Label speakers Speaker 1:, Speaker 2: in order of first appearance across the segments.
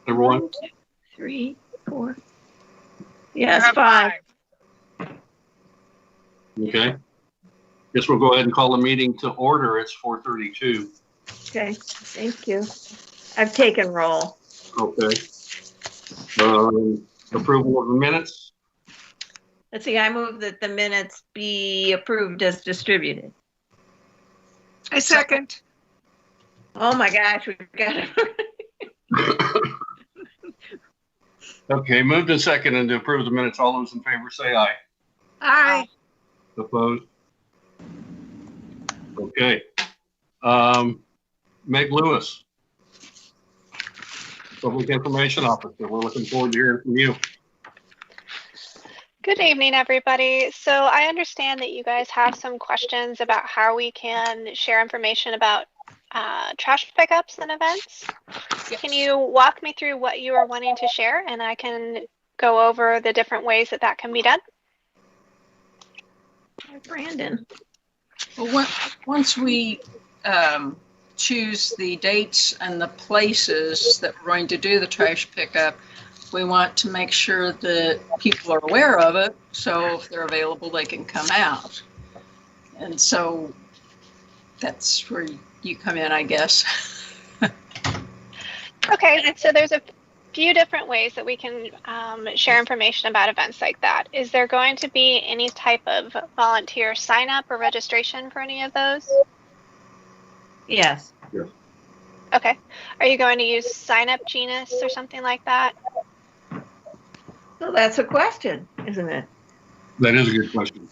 Speaker 1: Everyone?
Speaker 2: 1, 2, 3, 4. Yes, 5.
Speaker 1: Okay. Guess we'll go ahead and call the meeting to order. It's 4:32.
Speaker 2: Okay, thank you. I've taken roll.
Speaker 1: Okay. Approval of the minutes.
Speaker 2: Let's see, I move that the minutes be approved as distributed.
Speaker 3: I second.
Speaker 2: Oh my gosh, we've got it.
Speaker 1: Okay, moved and seconded to approve the minutes. All those in favor say aye.
Speaker 3: Aye.
Speaker 1: Opposed? Okay. Meg Lewis, Public Information Officer. We're looking forward to hearing from you.
Speaker 4: Good evening, everybody. So I understand that you guys have some questions about how we can share information about trash pickups and events. Yes. Can you walk me through what you are wanting to share, and I can go over the different ways that that can be done?
Speaker 2: Brandon.
Speaker 3: Well, once we choose the dates and the places that we're going to do the trash pickup, we want to make sure that people are aware of it, so if they're available, they can come out. And so that's where you come in, I guess.
Speaker 4: Okay, so there's a few different ways that we can share information about events like that. Is there going to be any type of volunteer sign up or registration for any of those?
Speaker 2: Yes.
Speaker 1: Yes.
Speaker 4: Okay. Are you going to use sign up Genus or something like that?
Speaker 2: Well, that's a question, isn't it?
Speaker 1: That is a good question.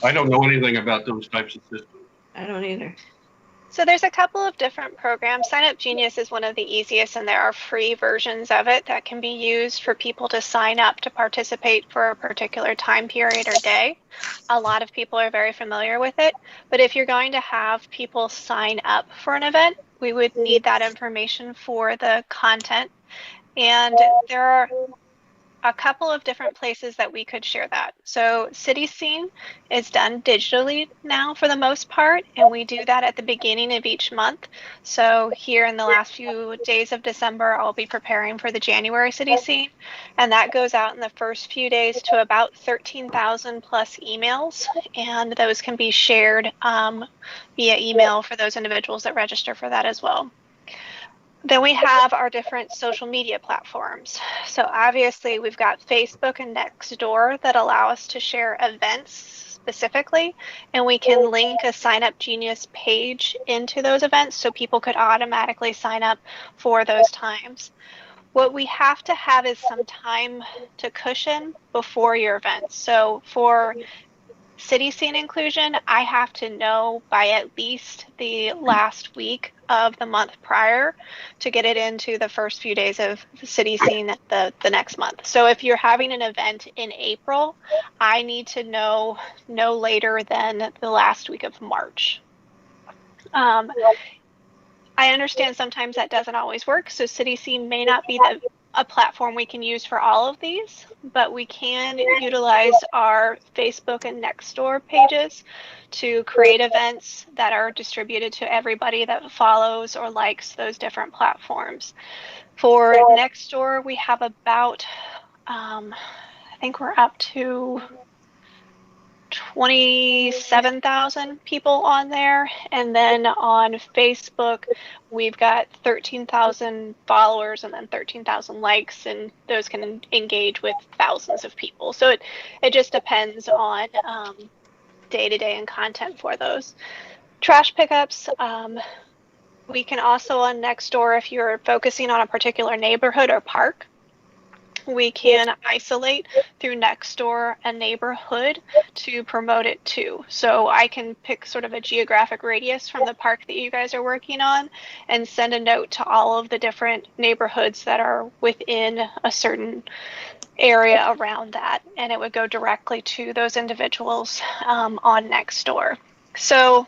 Speaker 1: I don't know anything about those types of systems.
Speaker 2: I don't either.
Speaker 4: So there's a couple of different programs. Sign Up Genius is one of the easiest, and there are free versions of it that can be used for people to sign up to participate for a particular time period or day. A lot of people are very familiar with it, but if you're going to have people sign up for an event, we would need that information for the content. And there are a couple of different places that we could share that. So City Scene is done digitally now for the most part, and we do that at the beginning of each month. So here in the last few days of December, I'll be preparing for the January City Scene, and that goes out in the first few days to about 13,000 plus emails, and those can be shared via email for those individuals that register for that as well. Then we have our different social media platforms. So obviously we've got Facebook and Nextdoor that allow us to share events specifically, and we can link a Sign Up Genius page into those events so people could automatically sign up for those times. What we have to have is some time to cushion before your event. So for City Scene inclusion, I have to know by at least the last week of the month prior to get it into the first few days of City Scene the next month. So if you're having an event in April, I need to know no later than the last week of March. I understand sometimes that doesn't always work, so City Scene may not be a platform we can use for all of these, but we can utilize our Facebook and Nextdoor pages to create events that are distributed to everybody that follows or likes those different platforms. For Nextdoor, we have about, I think we're up to 27,000 people on there, and then on Facebook we've got 13,000 followers and then 13,000 likes, and those can engage with thousands of people. So it just depends on day-to-day and content for those. Trash pickups, we can also on Nextdoor, if you're focusing on a particular neighborhood or park, we can isolate through Nextdoor a neighborhood to promote it to. So I can pick sort of a geographic radius from the park that you guys are working on and send a note to all of the different neighborhoods that are within a certain area around that, and it would go directly to those individuals on Nextdoor. So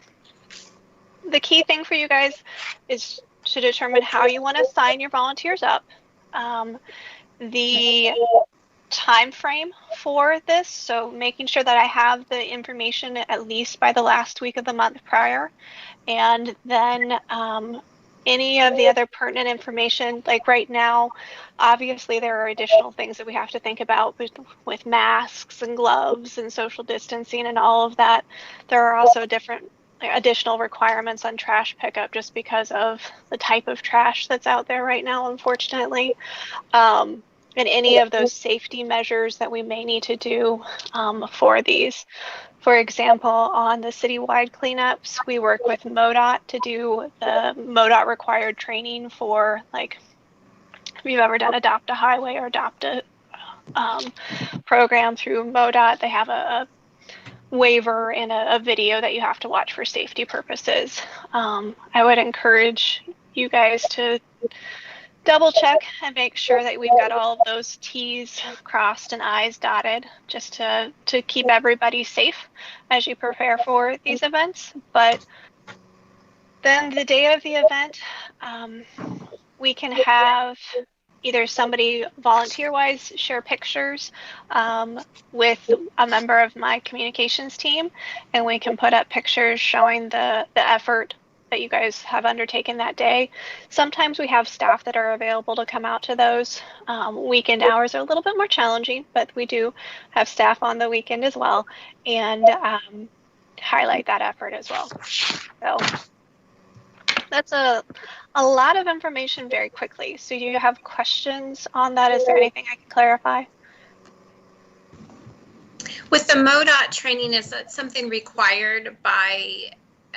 Speaker 4: the key thing for you guys is to determine how you want to sign your volunteers up. The time frame for this, so making sure that I have the information at least by the last week of the month prior, and then any of the other pertinent information, like right now, obviously there are additional things that we have to think about with masks and gloves and social distancing and all of that. There are also different additional requirements on trash pickup just because of the type of trash that's out there right now, unfortunately. And any of those safety measures that we may need to do for these. For example, on the citywide cleanups, we work with MoDOT to do the MoDOT required training for, like, if you've ever done Adopt a Highway or Adopt a program through MoDOT, they have a waiver and a video that you have to watch for safety purposes. I would encourage you guys to double check and make sure that we've got all of those T's crossed and I's dotted, just to keep everybody safe as you prepare for these events. But then the day of the event, we can have either somebody volunteer-wise share pictures with a member of my communications team, and we can put up pictures showing the effort that you guys have undertaken that day. Sometimes we have staff that are available to come out to those. Weekend hours are a little bit more challenging, but we do have staff on the weekend as well, and highlight that effort as well. So that's a lot of information very quickly. So do you have questions on that? Is there anything I can clarify?
Speaker 5: With the MoDOT training, is that something required by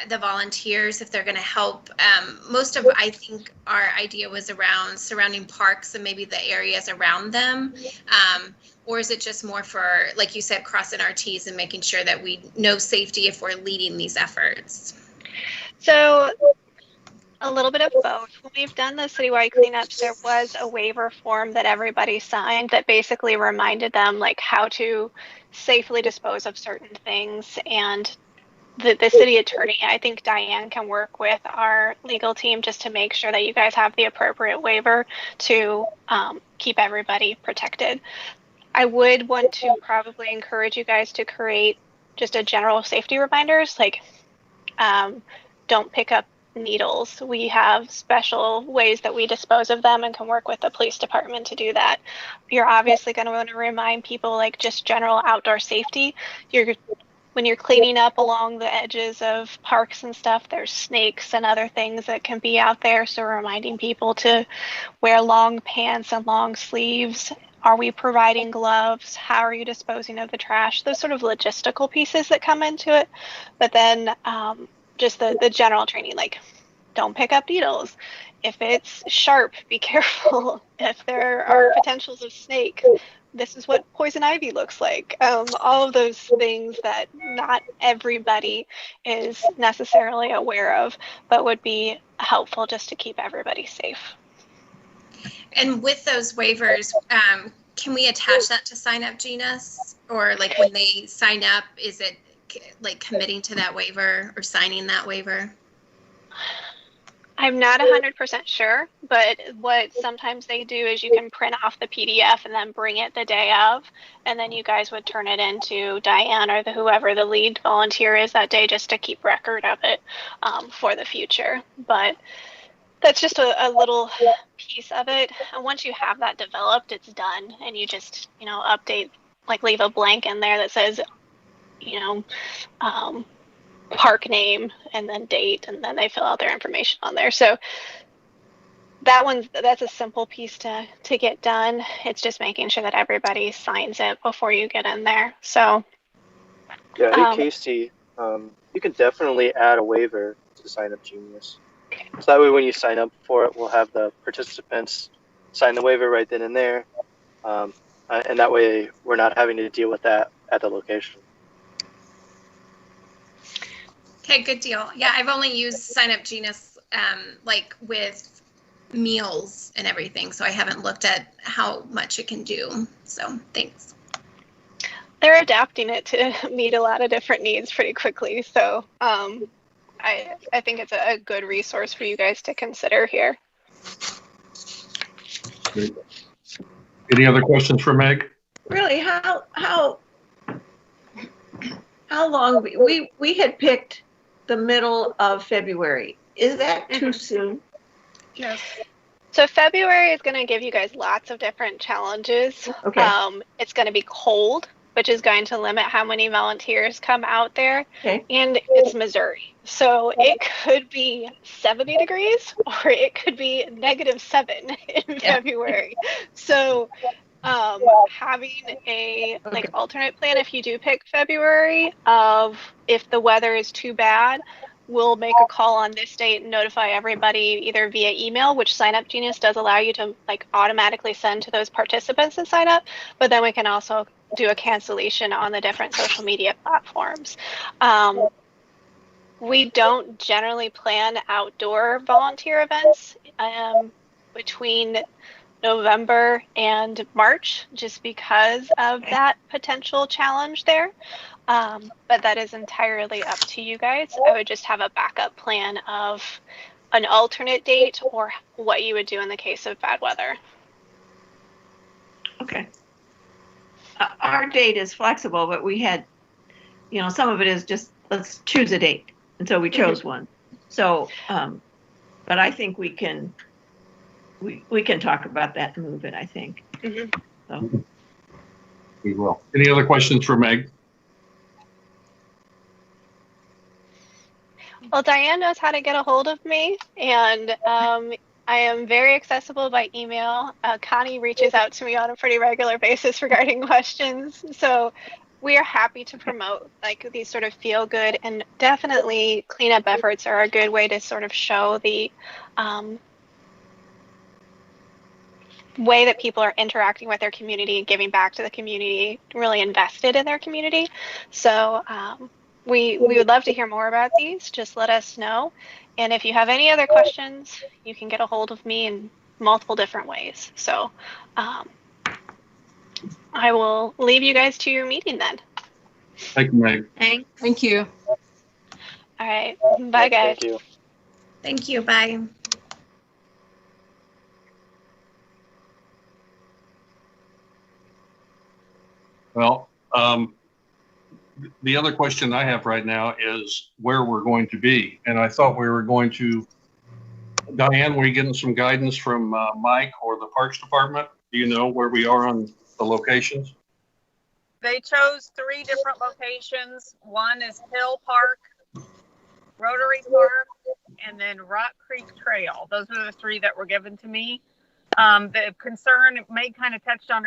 Speaker 5: the volunteers if they're going to help? Most of, I think, our idea was around surrounding parks and maybe the areas around them. Or is it just more for, like you said, crossing our T's and making sure that we know safety if we're leading these efforts?
Speaker 4: So a little bit of both. When we've done the citywide cleanups, there was a waiver form that everybody signed that basically reminded them like how to safely dispose of certain things. And the city attorney, I think Diane can work with our legal team just to make sure that you guys have the appropriate waiver to keep everybody protected. I would want to probably encourage you guys to create just a general safety reminders, like don't pick up needles. We have special ways that we dispose of them and can work with the police department to do that. You're obviously going to want to remind people like just general outdoor safety. When you're cleaning up along the edges of parks and stuff, there's snakes and other things that can be out there. So reminding people to wear long pants and long sleeves. Are we providing gloves? How are you disposing of the trash? Those sort of logistical pieces that come into it. But then just the general training, like don't pick up needles. If it's sharp, be careful. If there are potentials of snake, this is what poison ivy looks like. All of those things that not everybody is necessarily aware of, but would be helpful just to keep everybody safe.
Speaker 5: And with those waivers, can we attach that to sign up Genus? Or like when they sign up, is it like committing to that waiver or signing that waiver?
Speaker 4: I'm not 100% sure, but what sometimes they do is you can print off the PDF and then bring it the day of, and then you guys would turn it into Diane or whoever the lead volunteer is that day just to keep record of it for the future. But that's just a little piece of it. And once you have that developed, it's done, and you just, update, like leave a blank in there that says, park name and then date, and then they fill out their information on there. So that's a simple piece to get done. It's just making sure that everybody signs it before you get in there. So
Speaker 6: yeah, hey Casey, you can definitely add a waiver to Sign Up Genius. So that way when you sign up for it, we'll have the participants sign the waiver right then and there. And that way we're not having to deal with that at the location.
Speaker 5: Okay, good deal. Yeah, I've only used Sign Up Genus like with meals and everything, so I haven't looked at how much it can do. So thanks.
Speaker 4: They're adapting it to meet a lot of different needs pretty quickly. So I think it's a good resource for you guys to consider here.
Speaker 1: Great. Any other questions for Meg?
Speaker 2: Really, how long we had picked the middle of February. Is that too soon?
Speaker 3: Yes.
Speaker 4: So February is going to give you guys lots of different challenges.
Speaker 2: Okay.
Speaker 4: It's going to be cold, which is going to limit how many volunteers come out there.
Speaker 2: Okay.
Speaker 4: And it's Missouri. So it could be 70 degrees or it could be -7 in February. So having a like alternate plan if you do pick February of if the weather is too bad, we'll make a call on this date and notify everybody either via email, which Sign Up Genius does allow you to like automatically send to those participants that sign up, but then we can also do a cancellation on the different social media platforms. We don't generally plan outdoor volunteer events between November and March, just because of that potential challenge there. But that is entirely up to you guys. I would just have a backup plan of an alternate date or what you would do in the case of bad weather.
Speaker 2: Okay. Our date is flexible, but we had, some of it is just, let's choose a date. And so we chose one. So, but I think we can talk about that and move it, I think. So.
Speaker 1: We will. Any other questions for Meg?
Speaker 4: Well, Diane knows how to get a hold of me, and I am very accessible by email. Connie reaches out to me on a pretty regular basis regarding questions. So we are happy to promote like these sort of feel good, and definitely cleanup efforts are a good way to sort of show the way that people are interacting with their community, giving back to the community, really invested in their community. So we would love to hear more about these. Just let us know. And if you have any other questions, you can get a hold of me in multiple different ways. So I will leave you guys to your meeting then.
Speaker 1: Thank you, Meg.
Speaker 2: Thanks.
Speaker 3: Thank you.
Speaker 4: All right. Bye, guys.
Speaker 6: Thank you.
Speaker 5: Thank you. Bye.
Speaker 1: Well, the other question I have right now is where we're going to be. And I thought we were going to, Diane, were you getting some guidance from Mike or the Parks Department? Do you know where we are on the locations?
Speaker 7: They chose 3 different locations. One is Hill Park, Rotary Park, and then Rock Creek Trail. Those are the 3 that were given to me. The concern Meg kind of touched on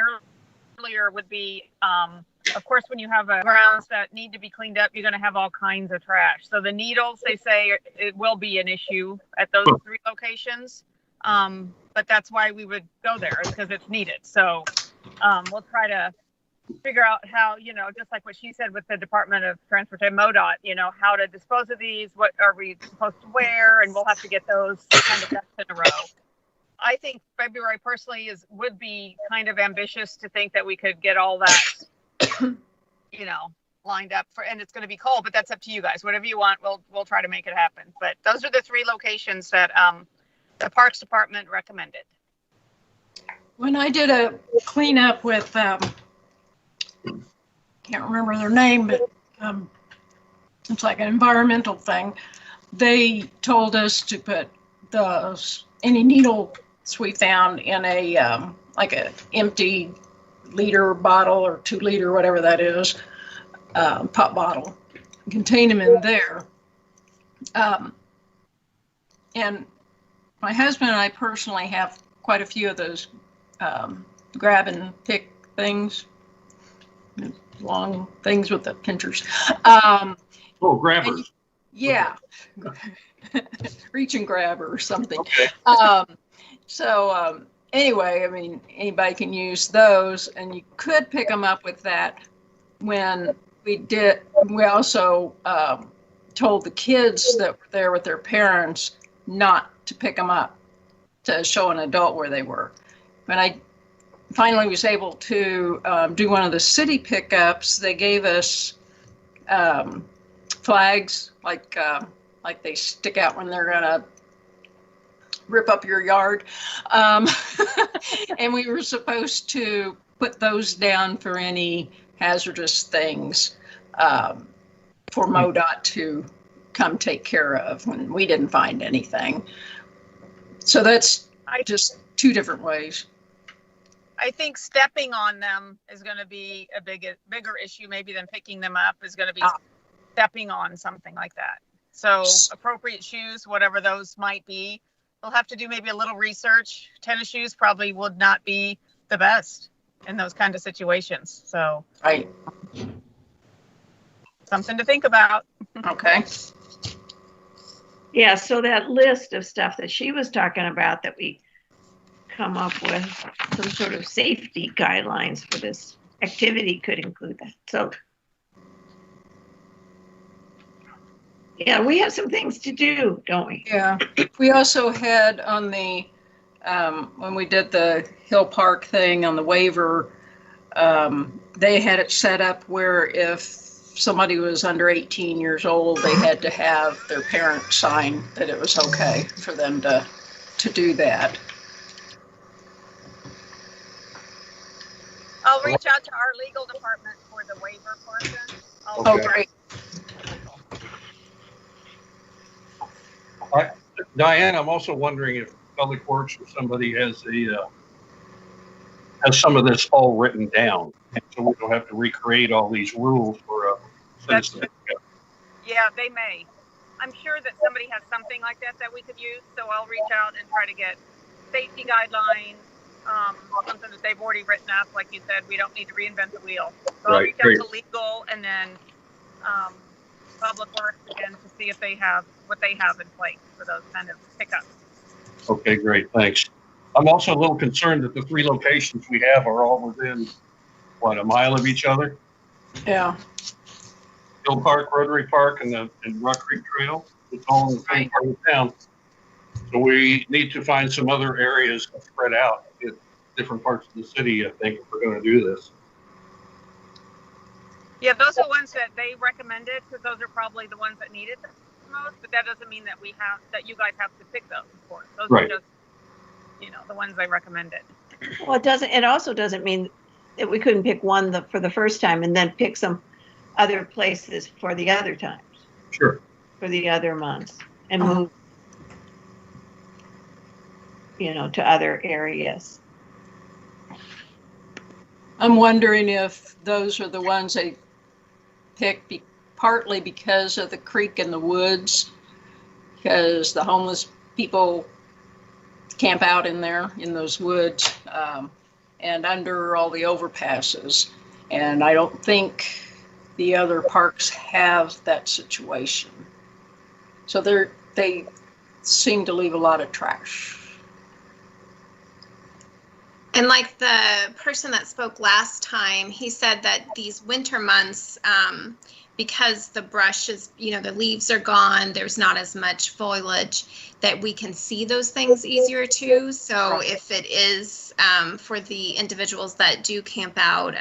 Speaker 7: earlier would be, of course, when you have grounds that need to be cleaned up, you're going to have all kinds of trash. So the needles, they say it will be an issue at those 3 locations. But that's why we would go there, is because it's needed. So we'll try to figure out how, just like what she said with the Department of Transportation, MoDOT, how to dispose of these, what are we supposed to wear, and we'll have to get those kind of ducks in a row. I think February personally would be kind of ambitious to think that we could get all that, lined up for, and it's going to be cold, but that's up to you guys. Whatever you want, we'll try to make it happen. But those are the 3 locations that the Parks Department recommended.
Speaker 3: When I did a cleanup with, can't remember their name, but it's like an environmental thing. They told us to put any needles we found in a like a empty liter bottle or 2 liter, whatever that is, pop bottle, contain them in there. And my husband and I personally have quite a few of those grab and pick things, long things with the pinchers.
Speaker 1: Grabbers.
Speaker 3: Yeah. Reach and grab or something.
Speaker 1: Okay.
Speaker 3: Anyway, I mean, anybody can use those, and you could pick them up with that. When we also told the kids that were there with their parents not to pick them up, to show an adult where they were. When I finally was able to do one of the city pickups, they gave us flags like they stick out when they're gonna rip up your yard, and we were supposed to put those down for any hazardous things for MoDOT to come take care of when we didn't find anything. So that's just two different ways.
Speaker 7: I think stepping on them is going to be a bigger issue maybe than picking them up is going to be stepping on something like that. So appropriate shoes, whatever those might be, we'll have to do maybe a little research. Tennis shoes probably would not be the best in those kind of situations. So
Speaker 3: Right.
Speaker 7: Something to think about.
Speaker 3: Okay.
Speaker 2: Yeah, so that list of stuff that she was talking about, that we come up with some sort of safety guidelines for this activity could include that. So yeah, we have some things to do, don't we?
Speaker 3: Yeah. We also had on the, when we did the Hill Park thing on the waiver, they had it set up where if somebody was under 18 years old, they had to have their parent sign that it was okay for them to do that.
Speaker 7: I'll reach out to our legal department for the waiver portion.
Speaker 3: Oh, great.
Speaker 1: Diane, I'm also wondering if Public Works or somebody has some of this all written down, so we don't have to recreate all these rules for a citizen.
Speaker 7: Yeah, they may. I'm sure that somebody has something like that we could use, so I'll reach out and try to get safety guidelines, something that they've already written up. Like you said, we don't need to reinvent the wheel. So I'll reach out to legal and then Public Works again to see if they have what they have in place for those kind of pickups.
Speaker 1: Okay, great, thanks. I'm also a little concerned that the 3 locations we have are all within, what, a mile of each other?
Speaker 3: Yeah.
Speaker 1: Hill Park, Rotary Park, and Rock Creek Trail. It's all in the same part of town. So we need to find some other areas spread out in different parts of the city, I think, if we're going to do this.
Speaker 7: Yeah, those are ones that they recommended because those are probably the ones that needed the most. But that doesn't mean that that you guys have to pick those, of course. Those are just, the ones they recommended.
Speaker 2: Well, it also doesn't mean that we couldn't pick one for the first time and then pick some other places for the other times.
Speaker 1: Sure.
Speaker 2: For the other months and move, to other areas.
Speaker 3: I'm wondering if those are the ones they picked partly because of the creek in the woods, because the homeless people camp out in there in those woods and under all the overpasses. And I don't think the other parks have that situation. So they seem to leave a lot of trash.
Speaker 5: And like the person that spoke last time, he said that these winter months, because the brush is, the leaves are gone, there's not as much foliage, that we can see those things easier too. So if it is for the individuals that do camp out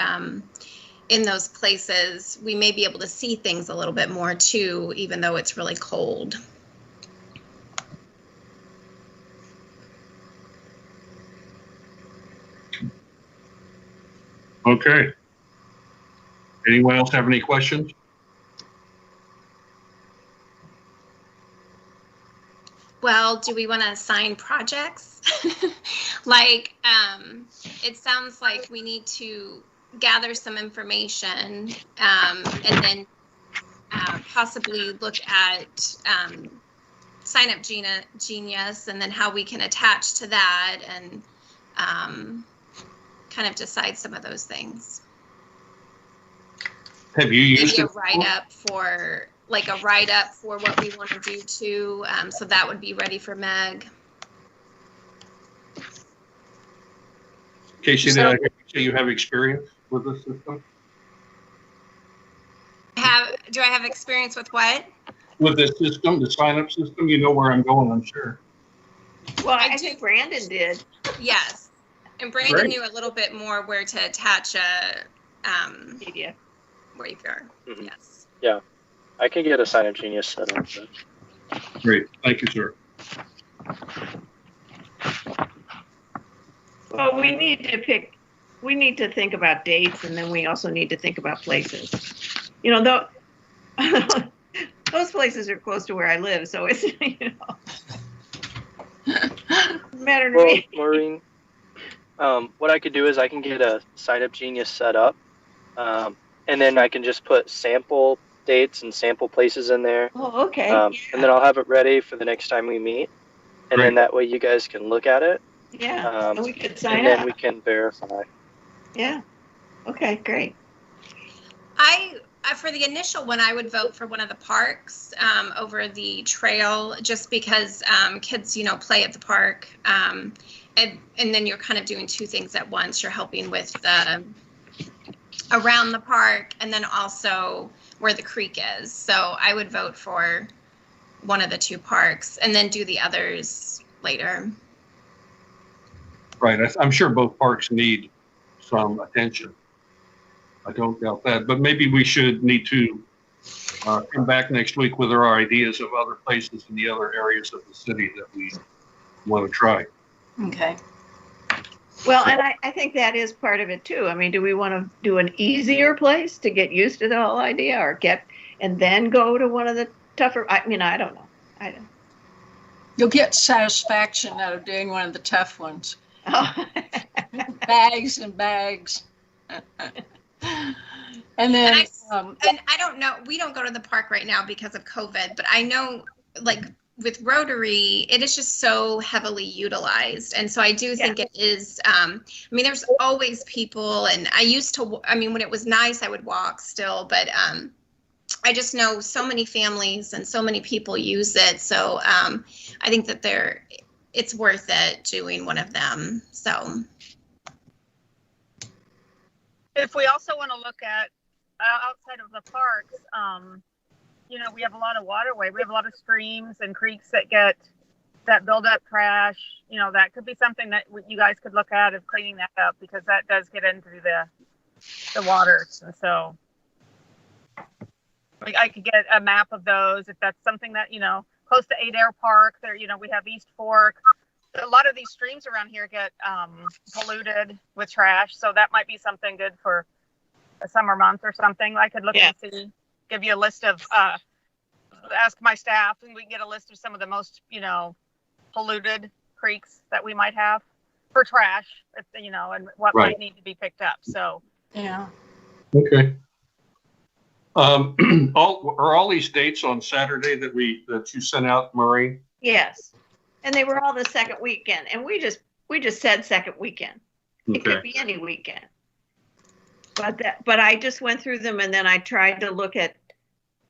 Speaker 5: in those places, we may be able to see things a little bit more too, even though it's really cold.
Speaker 1: Okay. Anyone else have any questions?
Speaker 5: Well, do we want to assign projects? Like, it sounds like we need to gather some information and then possibly look at Sign Up Genius and then how we can attach to that and kind of decide some of those things.
Speaker 1: Have you used
Speaker 5: Maybe a write-up for what we want to do too. So that would be ready for Meg.
Speaker 1: Casey, did I hear you say you have experience with this system?
Speaker 5: Do I have experience with what?
Speaker 1: With this system, the sign-up system? You know where I'm going, I'm sure.
Speaker 2: Well, I think Brandon did.
Speaker 5: Yes. And Brandon knew a little bit more where to attach a
Speaker 2: media
Speaker 5: waiver.
Speaker 6: Mm-hmm.
Speaker 5: Yes.
Speaker 6: Yeah, I can get a Sign Up Genius set up.
Speaker 1: Great, thank you, sir.
Speaker 2: Well, we need to think about dates, and then we also need to think about places. Those places are close to where I live, so it's, Doesn't matter to
Speaker 6: Well,
Speaker 2: me.
Speaker 6: Maureen, what I could do is I can get a Sign Up Genius set up, and then I can just put sample dates and sample places in there,
Speaker 2: Oh, okay.
Speaker 6: and then I'll have it ready for the next time we meet, and then that way you guys can look at it.
Speaker 2: Yeah, and we could sign
Speaker 6: and then
Speaker 2: up.
Speaker 6: we can verify.
Speaker 2: Yeah. Okay, great.
Speaker 5: For the initial one, I would vote for one of the parks over the trail, just because kids, play at the park, and then you're kind of doing two things at once. You're helping with the around the park, and then also where the creek is. So I would vote for one of the two parks, and then do the others later.
Speaker 1: Right. I'm sure both parks need some attention. I don't doubt that, but maybe we need to come back next week with our ideas of other places in the other areas of the city that we want to try.
Speaker 3: Okay.
Speaker 2: Well, and I think that is part of it too. I mean, do we want to do an easier place to get used to the whole idea, or and then go to one of the tougher? I mean, I don't know. I don't.
Speaker 3: You'll get satisfaction out of doing one of the tough ones.
Speaker 2: Oh.
Speaker 3: Bags and bags. And then,
Speaker 5: and I don't know, we don't go to the park right now because of COVID, but I know, like, with Rotary, it is just so heavily utilized. And so I do think it is, I mean, there's always people, and when it was nice, I would walk still, but I just know so many families and so many people use it. So I think that it's worth it doing one of them. So.
Speaker 7: If we also want to look at outside of the parks, we have a lot of waterway. We have a lot of streams and creeks that build up trash. That could be something that you guys could look at of cleaning that up, because that does get into the waters. And so I could get a map of those if that's something that, close to Adair Park there, we have East Fork. A lot of these streams around here get polluted with trash, so that might be something good for a summer month or something. I could look and see, give you a list of, ask my staff, and we can get a list of some of the most, polluted creeks that we might have for trash, and what might need to be picked up. So
Speaker 3: yeah.
Speaker 1: Okay. Are all these dates on Saturday that you sent out, Maureen?
Speaker 2: Yes. And they were all the second weekend, and we just said second weekend. Okay. It could be any weekend. But I just went through them, and then I tried to look at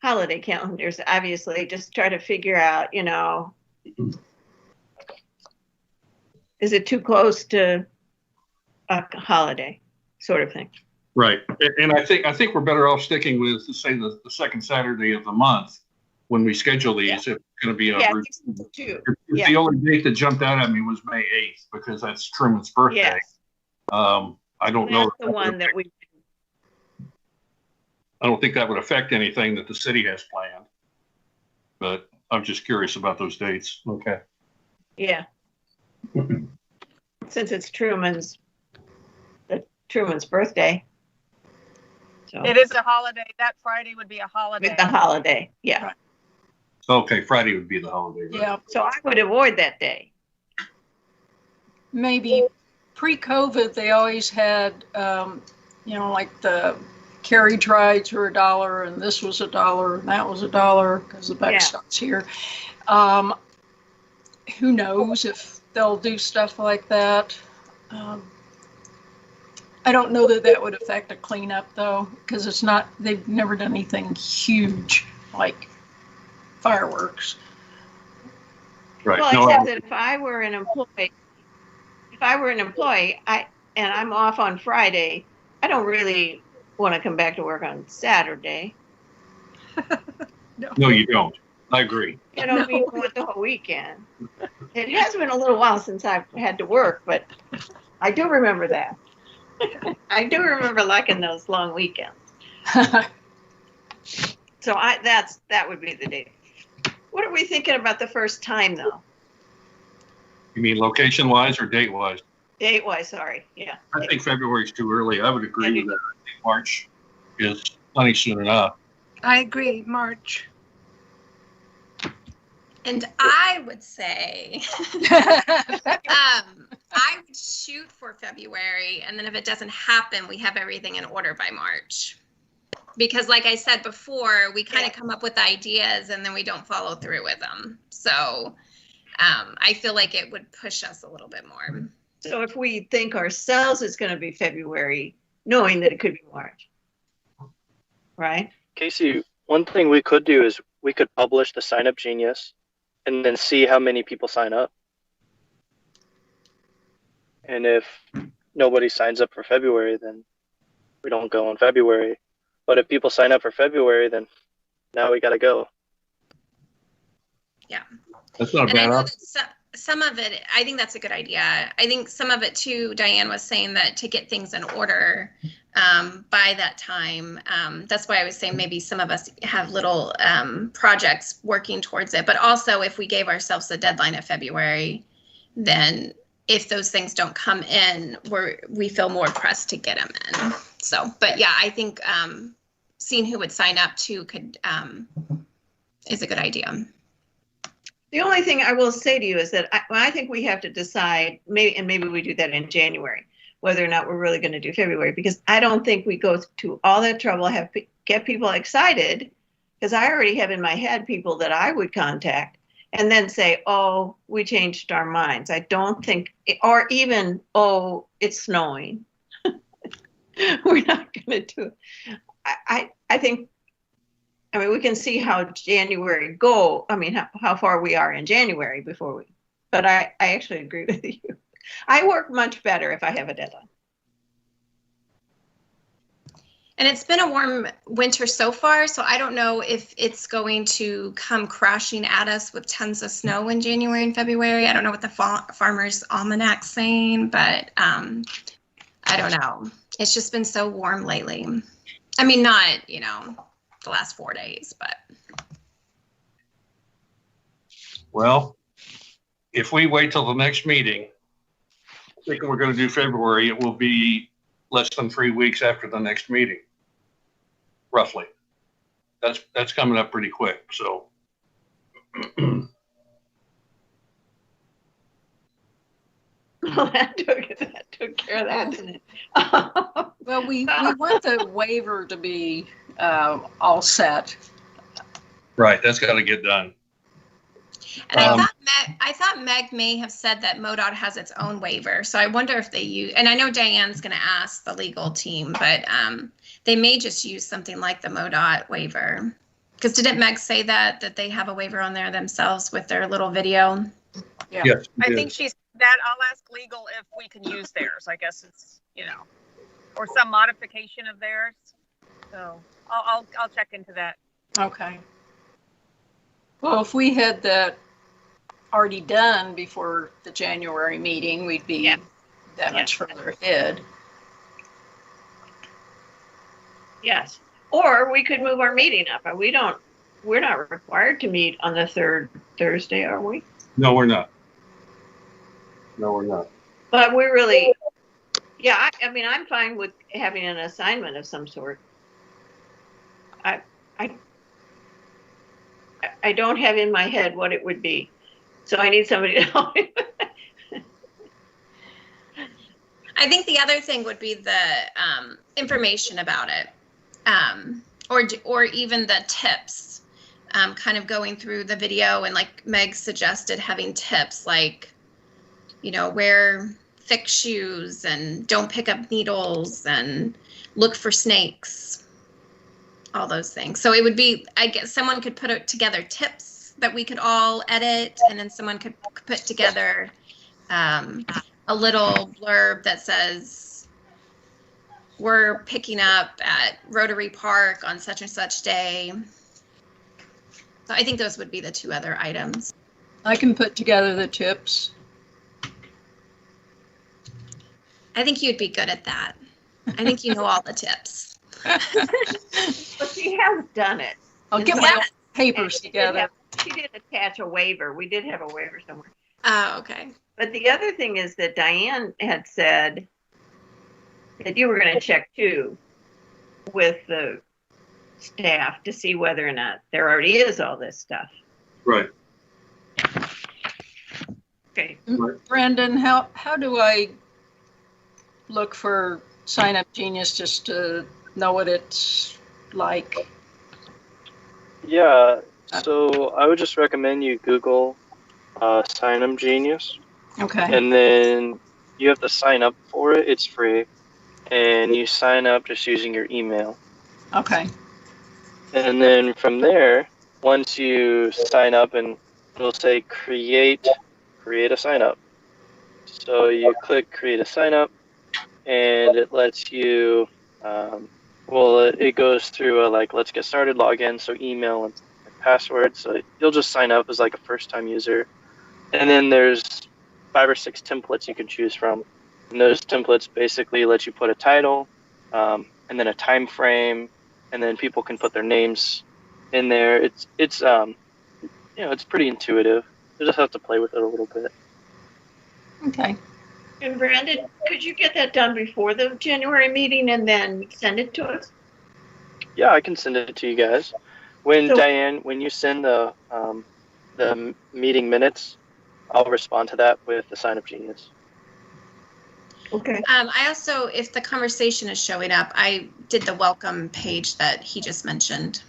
Speaker 2: holiday calendars, obviously, just try to figure out, is it too close to a holiday sort of thing?
Speaker 1: Right. And I think we're better off sticking with, say, the second Saturday of the month when we schedule these. If it's going to be the only date that jumped out at me was May 8th, because that's Truman's birthday.
Speaker 2: Yes.
Speaker 1: I don't know.
Speaker 2: That's the one that we.
Speaker 1: I don't think that would affect anything that the city has planned, but I'm just curious about those dates. Okay.
Speaker 2: Yeah. Since it's Truman's birthday. So.
Speaker 7: It is a holiday. That Friday would be a holiday.
Speaker 2: With the holiday, yeah.
Speaker 3: Right.
Speaker 1: Okay, Friday would be the holiday. Right?
Speaker 3: Yeah.
Speaker 2: So I would avoid that day.
Speaker 3: Maybe pre-COVID, they always had, like the carriage rides were $1, and this was $1, and that was $1 because the backstop's here. Who knows if they'll do stuff like that? I don't know that would affect a cleanup, though, because they've never done anything huge like fireworks.
Speaker 1: Right.
Speaker 2: Well, except that if I were an employee, and I'm off on Friday, I don't really want to come back to work on Saturday.
Speaker 1: No, you don't. I agree.
Speaker 2: You know, we want the whole weekend. It has been a little while since I've had to work, but I do remember that. I do remember liking those long weekends. So that would be the date. What are we thinking about the first time, though?
Speaker 1: You mean location-wise or date-wise?
Speaker 2: Date-wise, sorry. Yeah.
Speaker 1: I think February's too early. I would agree with that. I think March is plenty soon enough.
Speaker 8: I agree, March.
Speaker 5: And I would say, I would shoot for February, and then if it doesn't happen, we have everything in order by March. Because like I said before, we kind of come up with ideas and then we don't follow through with them. So I feel like it would push us a little bit more.
Speaker 2: So if we think ourselves it's going to be February, knowing that it could be March, right?
Speaker 6: Casey, one thing we could do is we could publish the Sign Up Genius and then see how many people sign up. And if nobody signs up for February, then we don't go in February. But if people sign up for February, then now we got to go.
Speaker 5: Yeah.
Speaker 1: That's not a
Speaker 5: And I
Speaker 1: bad
Speaker 5: know
Speaker 1: option.
Speaker 5: that some of it, I think that's a good idea. I think some of it too, Diane was saying that to get things in order by that time, that's why I was saying maybe some of us have little projects working towards it. But also if we gave ourselves a deadline of February, then if those things don't come in, we feel more pressed to get them in. So, but yeah, I think seeing who would sign up too is a good idea.
Speaker 2: The only thing I will say to you is that I think we have to decide, maybe we do that in January, whether or not we're really going to do February, because I don't think we go to all that trouble, get people excited, because I already have in my head people that I would contact, and then say, oh, we changed our minds. I don't think, or even, oh, it's snowing. We're not going to do it. I think, I mean, we can see how January how far we are in January before we, but I actually agree with you. I work much better if I have a deadline.
Speaker 5: And it's been a warm winter so far, so I don't know if it's going to come crashing at us with tons of snow in January and February. I don't know what the Farmer's Almanac's saying, but I don't know. It's just been so warm lately. I mean, not, the last 4 days, but.
Speaker 1: Well, if we wait till the next meeting, thinking we're going to do February, it will be less than 3 weeks after the next meeting, roughly. That's coming up pretty quick. So.
Speaker 2: Well, that took care of that, didn't it?
Speaker 3: Well, we want the waiver to be all set.
Speaker 1: Right, that's got to get done.
Speaker 5: And I thought Meg may have said that MoDOT has its own waiver. So I wonder if they use, and I know Diane's going to ask the legal team, but they may just use something like the MoDOT waiver. Because didn't Meg say that they have a waiver on there themselves with their little video?
Speaker 3: Yeah.
Speaker 1: Yes,
Speaker 7: I think she said that. I'll ask legal if we can use theirs. I guess it's, or some modification of theirs. So I'll check into that.
Speaker 3: Okay. Well, if we had that already done before the January meeting, we'd be that much further ahead.
Speaker 2: Yes. Or we could move our meeting up. We're not required to meet on the third Thursday, are we?
Speaker 1: No, we're not. No, we're not.
Speaker 2: But we're really, I mean, I'm fine with having an assignment of some sort. I don't have in my head what it would be. So I need somebody to help me.
Speaker 5: I think the other thing would be the information about it, or even the tips, kind of going through the video, and like Meg suggested, having tips like, wear thick shoes and don't pick up needles and look for snakes, all those things. So it would be, I guess someone could put together tips that we could all edit, and then someone could put together a little blurb that says, we're picking up at Rotary Park on such and such day. So I think those would be the two other items.
Speaker 3: I can put together the tips.
Speaker 5: I think you'd be good at that. I think you know all the tips.
Speaker 2: But she has done it.
Speaker 3: I'll get my papers together.
Speaker 2: She did attach a waiver. We did have a waiver somewhere.
Speaker 5: Oh, okay.
Speaker 2: But the other thing is that Diane had said that you were going to check too with the staff to see whether or not there already is all this stuff.
Speaker 1: Right.
Speaker 2: Okay.
Speaker 3: Brandon, how do I look for Sign Up Genius just to know what it's like?
Speaker 6: Yeah, so I would just recommend you Google Sign Up Genius,
Speaker 3: Okay.
Speaker 6: and then you have to sign up for it. It's free, and you sign up just using your email.
Speaker 3: Okay.
Speaker 6: And then from there, once you sign up, and it'll say create a sign up. So you click create a sign up, and it lets you, it goes through a like, let's get started, login, so email and password. So you'll just sign up as like a first time user. And then there's 5 or 6 templates you can choose from. And those templates basically let you put a title, and then a time frame, and then people can put their names in there. It's it's pretty intuitive. You just have to play with it a little bit.
Speaker 3: Okay.
Speaker 2: And Brandon, could you get that done before the January meeting and then send it to us?
Speaker 6: Yeah, I can send it to you guys. When
Speaker 2: So-
Speaker 6: Diane, when you send the meeting minutes, I'll respond to that with the Sign Up Genius.
Speaker 2: Okay.
Speaker 5: I also, if the conversation is showing up, I did the welcome page that he just mentioned.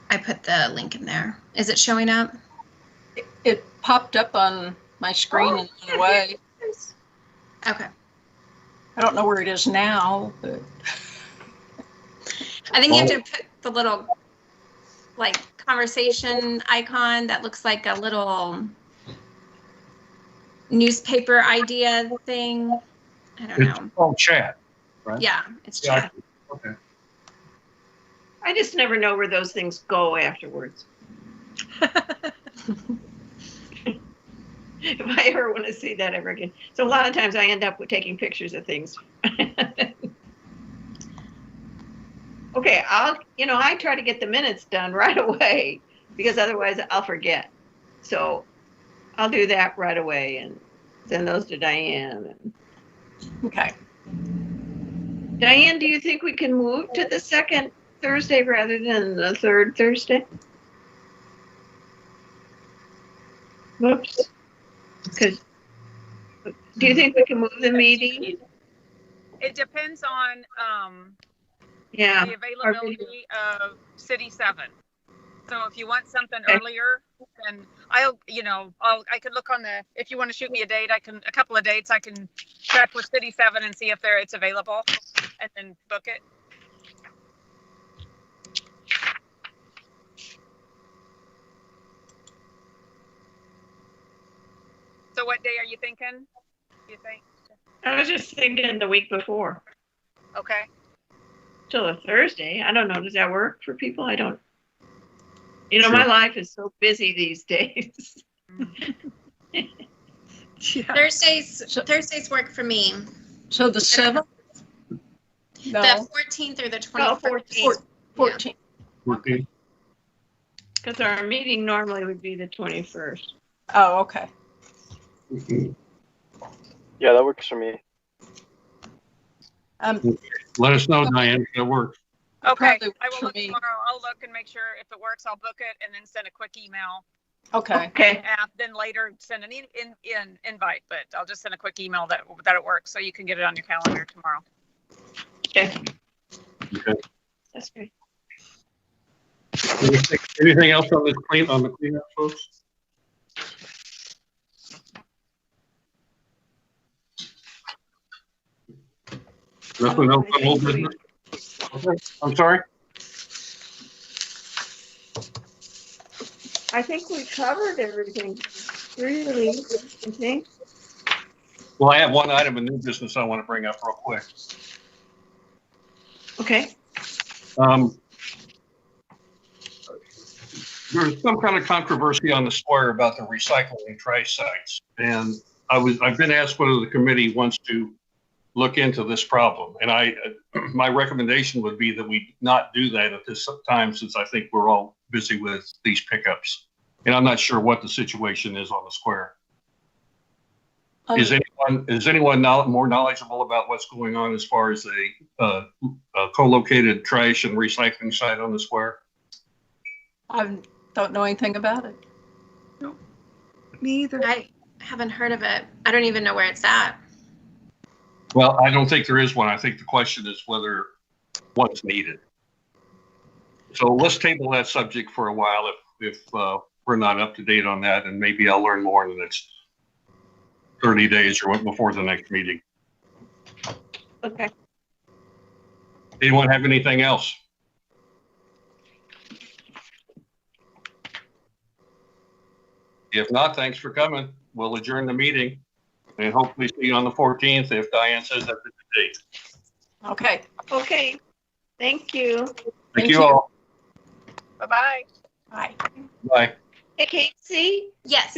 Speaker 5: I put the link in there. Is it showing up?
Speaker 3: It popped up on my screen and went away.
Speaker 5: Okay.
Speaker 3: I don't know where it is now, but
Speaker 5: I think you have to put the little like conversation icon that looks like a little newspaper idea thing. I don't know.
Speaker 1: It's called chat, right?
Speaker 5: Yeah, it's
Speaker 1: Yeah,
Speaker 5: chat.
Speaker 1: okay.
Speaker 2: I just never know where those things go afterwards. If I ever want to see that ever again. So a lot of times I end up with taking pictures of things. Okay, I try to get the minutes done right away because otherwise I'll forget. So I'll do that right away and send those to Diane.
Speaker 3: okay.
Speaker 2: Diane, do you think we can move to the second Thursday rather than the third Thursday? Whoops. Because do you think we can move the meeting?
Speaker 7: It depends on
Speaker 2: Yeah.
Speaker 7: the availability of City 7. So if you want something earlier, then I could look on if you want to shoot me a couple of dates, I can check with City 7 and see if it's available and then book it. So what day are you thinking? Do you think?
Speaker 2: I was just thinking the week before.
Speaker 7: Okay.
Speaker 2: Till a Thursday. I don't know. Does that work for people? I don't.
Speaker 1: Sure.
Speaker 2: My life is so busy these days.
Speaker 3: Yeah.
Speaker 5: Thursdays work for me.
Speaker 3: So the 7th? No.
Speaker 5: The 14th or the 21st.
Speaker 3: 14th.
Speaker 1: 14.
Speaker 2: Because our meeting normally would be the 21st.
Speaker 3: Oh, okay.
Speaker 6: Yeah, that works for me.
Speaker 1: Let us know, Diane, if that works.
Speaker 7: Okay.
Speaker 3: Probably
Speaker 7: I will
Speaker 3: for
Speaker 7: look
Speaker 3: me.
Speaker 7: tomorrow. I'll look and make sure if it works, I'll book it and then send a quick email.
Speaker 3: Okay.
Speaker 2: Okay.
Speaker 7: Then later send an invite, but I'll just send a quick email that it works so you can get it on your calendar tomorrow.
Speaker 2: Okay.
Speaker 1: Okay.
Speaker 2: That's great.
Speaker 1: Anything else on the cleanup, folks? Nothing else on old business? Okay. I'm sorry?
Speaker 2: I think we covered everything. Really, I think.
Speaker 1: Well, I have one item of new business I want to bring up real quick.
Speaker 2: Okay.
Speaker 1: There's some kind of controversy on the square about the recycling and trash sites. And I've been asked whether the committee wants to look into this problem. And my recommendation would be that we not do that at this time, since I think we're all busy with these pickups. And I'm not sure what the situation is on the square. Is anyone more knowledgeable about what's going on as far as a co-located trash and recycling site on the square?
Speaker 3: I don't know anything about it.
Speaker 8: Me either.
Speaker 5: I haven't heard of it. I don't even know where it's at.
Speaker 1: Well, I don't think there is one. I think the question is whether what's needed. So let's table that subject for a while if we're not up to date on that, and maybe I'll learn more in the next 30 days or before the next meeting.
Speaker 2: Okay.
Speaker 1: Anyone have anything else? If not, thanks for coming. We'll adjourn the meeting and hopefully see you on the 14th if Diane says that's the date.
Speaker 3: Okay.
Speaker 2: Okay. Thank you.
Speaker 1: Thank you all.
Speaker 7: Bye-bye.
Speaker 3: Bye.
Speaker 1: Bye.
Speaker 2: Hey, Casey?
Speaker 5: Yes.